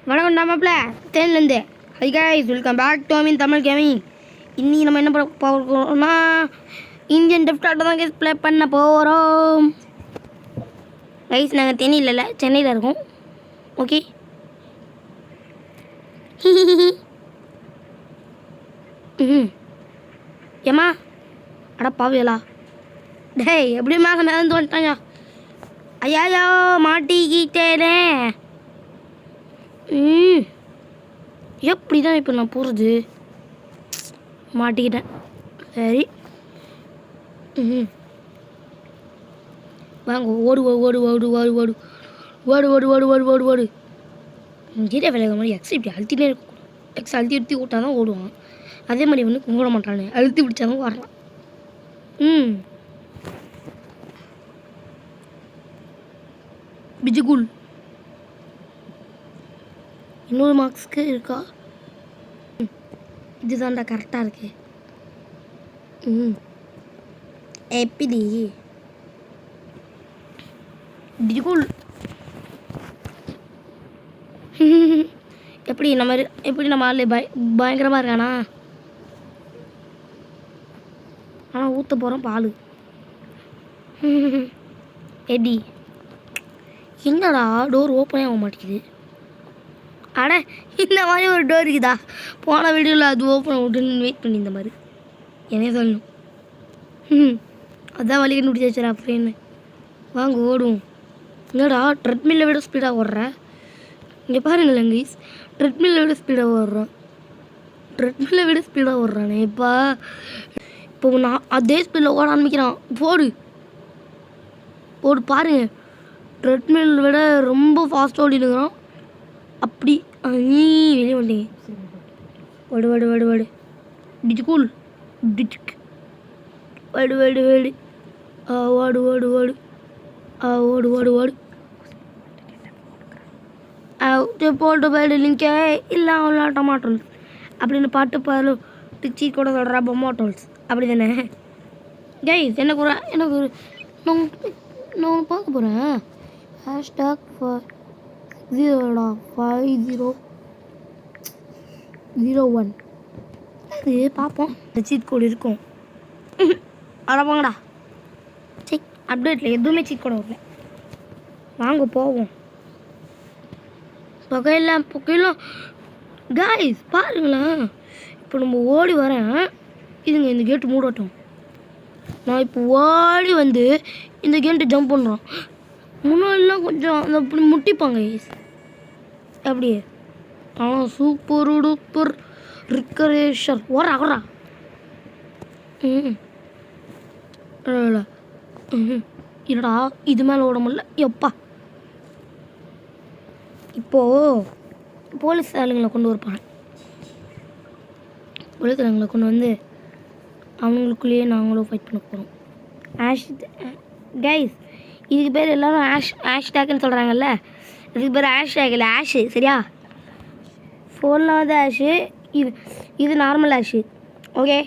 வணக்கம் மாப்பிள்ள தேன்லேருந்து. Hi guys, welcome back to Ameen Tamil gaming. இன்னைக்கு நம்ம என்ன போகிறோம்னா இந்தியன் டெஃப்ட் ஆட்டோ தான் கேஸ் ப்ளே பண்ண போகிறோம். கைஸ் நாங்கள் தேனியில் இல்லை, சென்னையில் இருக்கோம். ஓகே ஏம்மா அட பாவியலா டேய் எப்படி மேலே மிதந்து வந்துட்டாங்க. ஐயாயோ மாட்டிக்கிட்டேனே. எப்படி தான் இப்போ நான் போகிறது? மாட்டிக்கிட்டேன். சரி வாங்க ஓடு ஓடு ஓடு ஓடு ஓடு ஓடு ஓடு ஓடு ஓடு ஓடு ஓடு ஓடு. ஜீரோ விலக மாதிரி எக்ஸ் இப்படி அழுத்தினே இருக்கும். எக்ஸ் அழுத்தி விட்டா தான் ஓடுவான். அதே மாதிரி வந்து கும்பிட மாட்டானே, அழுத்தி பிடிச்சாலும் வரலாம். பிஜுகுல் இன்னொரு மார்க்ஸ்க்கு இருக்கா? இதுதான்டா கரெக்டாக இருக்கு. எப்படி பிஜுகுல் எப்படி நம்ம ஆள் பயங்கரமாக இருக்கானா? ஆனால் ஊற்ற போகிறோம் பால். எடி என்னடா டோர் ஓப்பனே ஆக மாட்டேங்குது. அட இந்த மாதிரி ஒரு டோர் இருக்குதா? போன வீடியோவில் அது ஓப்பன் விட்டுன்னு வெயிட் பண்ணி இந்த மாதிரி என்னைய சொல்லணும். அதான் வழி கண்டுபிடிச்சி வச்சுரா அப்படின்னு. வாங்க ஓடுவோம். என்னடா ட்ரெட்மில்லை விட ஸ்பீடாக ஓடுறேன். இங்கே பாருங்களேன் கைஸ், ட்ரெட்மில்லை விட ஸ்பீடாக ஓடுறான். ட்ரெட்மில்லை விட ஸ்பீடாக ஓடுறானே. இப்போ நான் அதே ஸ்பீடில் ஓட ஆரம்பிக்கிறான். போடு போடு பாருங்க, ட்ரெட்மில் விட ரொம்ப ஃபாஸ்ட்டாக ஓடிடுங்கிறான். அப்படி நீ வெளியே வந்துட்டீங்க. வடு வடு வடு வடு டிஜுகுல் டிஜுக் வடு வடு வடு ஓடு ஓடு ஓடு ஓடு ஓடு ஓடு போட்டு போய்டு லிங்கே இல்லை அவ்வளோ டொமாட்டோல்ஸ் அப்படின்னு பாட்டு பாரு டிச்சி கூட சொல்கிறா பொமாட்டோல்ஸ் அப்படி தானே கைஸ்? எனக்கு ஒரு நான் பார்க்க போகிறேன். ஹேஷ்டாக் 5001 அது பார்ப்போம். சீட் கோடு இருக்கும். அடப்பாங்கடா சரி, அப்டேட்டில் எதுவுமே சீட் கோடு வரல. வாங்க போவோம். புகையெல்லாம் கைஸ் பாருங்களேன். இப்போ நம்ம ஓடி வரேன். இதுங்க இந்த கேட்டு மூடட்டும். நான் இப்போ ஓடி வந்து இந்த கேட்டு ஜம்ப் பண்ணுறோம். முன்னாடிலாம் கொஞ்சம் அந்த அப்படி முட்டிப்பாங்க கைஸ். அப்படியே ஆனால் சூப்பர் டூப்பர் ரிக்கரேஷர் ஓரா ஓரா. இல்லடா இது மேலே ஓட முடியல. எப்பா இப்போது போலீஸ் ஆளுங்களை கொண்டு வருப்பாங்க. போலீஸ் ஆளுங்களை கொண்டு வந்து அவங்களுக்குள்ளேயே நாங்களும் ஃபைட் பண்ண போகிறோம். கைஸ் இதுக்கு பேர் எல்லோரும் ஹேஷ்டேக்குன்னு சொல்கிறாங்கல்ல, இதுக்கு பேர் ஹேஷ்டேக் இல்லை, ஆஷு. சரியா? ஃபோனில் வந்து ஆஷு, இது நார்மல் ஆஷு. ஓகே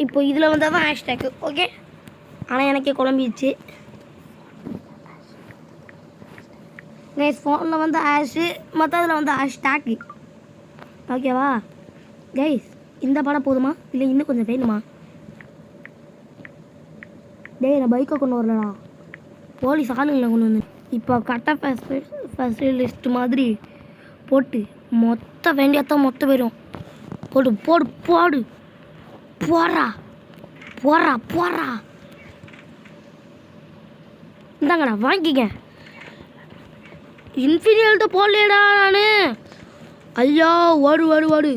இப்போ இதில் வந்தால் தான் ஹேஷ்டேக்கு. ஓகே ஆனால் எனக்கே குழம்பிடுச்சு கைஸ். ஃபோனில் வந்து ஆஷு, மற்றதில் வந்து ஹேஷ்டேக்கு. ஓகேவா கைஸ்? இந்த படம் போதுமா இல்லை இன்னும் கொஞ்சம் வேணுமா? டேய் நான் பைக்கை கொண்டு வரலடா, போலீஸ் ஆளுங்களை கொண்டு வந்து. இப்போ கரெக்டாக ஸ்பெஷலிஸ்ட் மாதிரி போட்டு மொத்த வேண்டியத்தான் மொத்த பேரும் போடு போடு போடு போறா போறா போறா. இந்தாங்கடா வாங்கிக்க. இன்ஃபீரியல்கிட்ட போடலேடா நான். ஐயா ஓடு ஓடு ஓடு.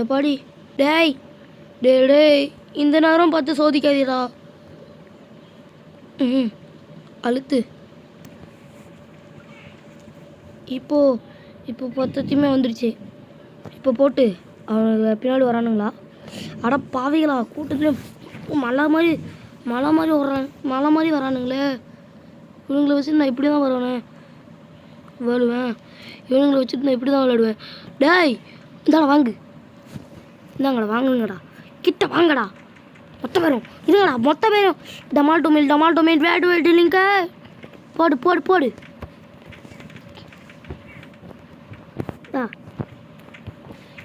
எப்பாடி டேய் டே டேய் இந்த நேரம் பார்த்து சோதிக்காதீடா. அழுத்து. இப்போ பத்தத்தையுமே வந்துடுச்சு. இப்போ போட்டு அவங்க பின்னாடி வரானுங்களா? அட பாவிகளா, கூட்டத்துலேயும் மலை மாதிரி வரானுங்களே. இவங்களை வச்சுட்டு நான் இப்படி தான் வருவேன். இவங்களை வச்சுட்டு நான் இப்படி தான் விளையாடுவேன். டேய் இந்தாடா வாங்கு. இந்தாங்கடா வாங்குங்கடா, கிட்ட வாங்கடா. மொத்த பேரும் இருங்கடா, மொத்த பேரும் டமால் டொமேல் வேடு வேடு லிங்க போடு போடு போடு.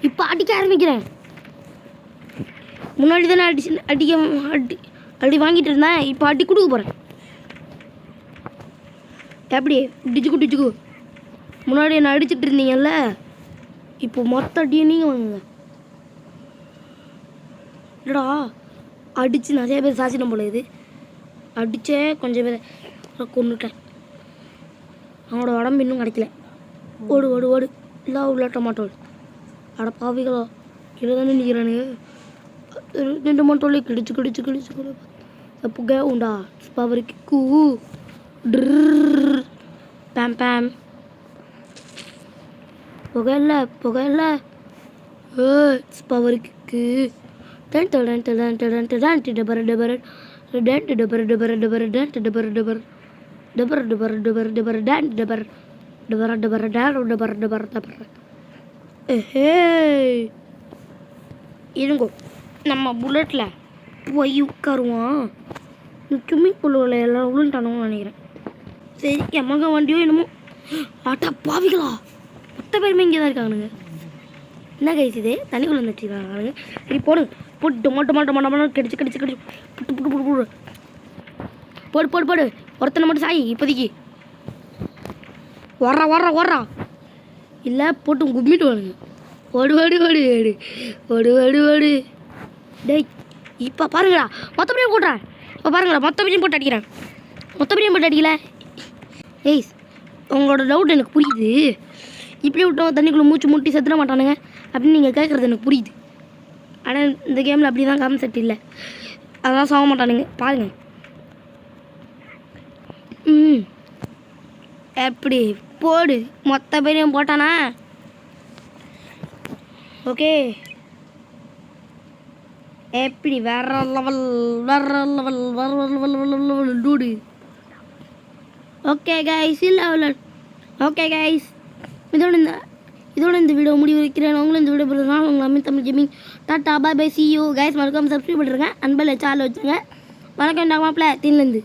இப்போ அடிக்க ஆரம்பிக்கிறேன். முன்னாடி தானே அடி வாங்கிட்டு இருந்தேன். இப்போ அடி கொடுக்க போகிறேன். எப்படி டிச்சுக்கு முன்னாடி என்ன அடிச்சுட்டு இருந்தீங்கல்ல, இப்போ மொத்த அடியும் நீங்கள் வாங்குங்க. இல்லடா அடித்து நிறைய பேர் சாச்சிடும் போல. இது அடித்தே கொஞ்சம் பேர் கொண்டுட்டேன். அவனோட உடம்பு இன்னும் கிடைக்கல. ஓடு ஓடு ஓடு. இல்லை உள்ள டொமாட்டோ. அட பாவிகளா, கீழே தானே நிற்கிறானுங்க. 2 மோட்டோலே கிடிச்சு புகை உண்டா பவருக்கு கூ பேம் பேம். புகையில்ல பவருக்கு இருங்கோ, நம்ம புல்லட்டில் போய் உட்காருவான். ஸ்விம்மிங் பூலில் எல்லாம் விழுந்துட்டானுன்னு நினைக்கிறேன். சரி எம்மங்க வண்டியோ என்னமோ. ஆட்டா பாவிகளா, மொத்த பேருமே இங்கே தான் இருக்கானுங்க. என்ன கைஸ் இது, தண்ணிக்குள்ளே வந்துச்சுருக்கானுங்க. சரி போடு போட்டு மொட்டை கடிச்சு புட்டு போடு. ஒருத்தனை மட்டும் சாய் இப்போதைக்கு. வர்றா இல்லை போட்டு கும்பிட்டு வானுங்க. ஓடு. டேய் இப்போ பாருங்களா, மொத்த பேரையும் போட்டுறேன். இப்போ பாருங்களா, மொத்த பேரையும் போட்டு அடிக்கல. ஏய் உங்களோட டவுட் எனக்கு புரியுது. இப்படி விட்டோம் தண்ணிக்குள்ளே மூச்சு முட்டி செத்துட மாட்டானுங்க அப்படின்னு நீங்கள் கேட்குறது எனக்கு புரியுது. ஆனால் இந்த கேமில் அப்படி தான் கான்செப்ட் இல்லை. அதெல்லாம் சாக மாட்டானுங்க பாருங்க. எப்படி போடு, மொத்த பேரையும் போட்டானா. ஓகே எப்படி வேற லெவல் டூடு. ஓகே கைஸ் இதோட இந்த வீடியோ முடிவு வைக்கிறேன். உங்களும் இந்த வீடியோ போடுறதுனால உங்களை Amit Tamil gaming tata bye bye see you guys. மறக்காம சப்ஸ்கிரைப் பண்ணுறேங்க. அன்பில் சார்ஜ் வச்சுருங்க. வணக்கம் டாக்மாப்பில் தீன்லேருந்து.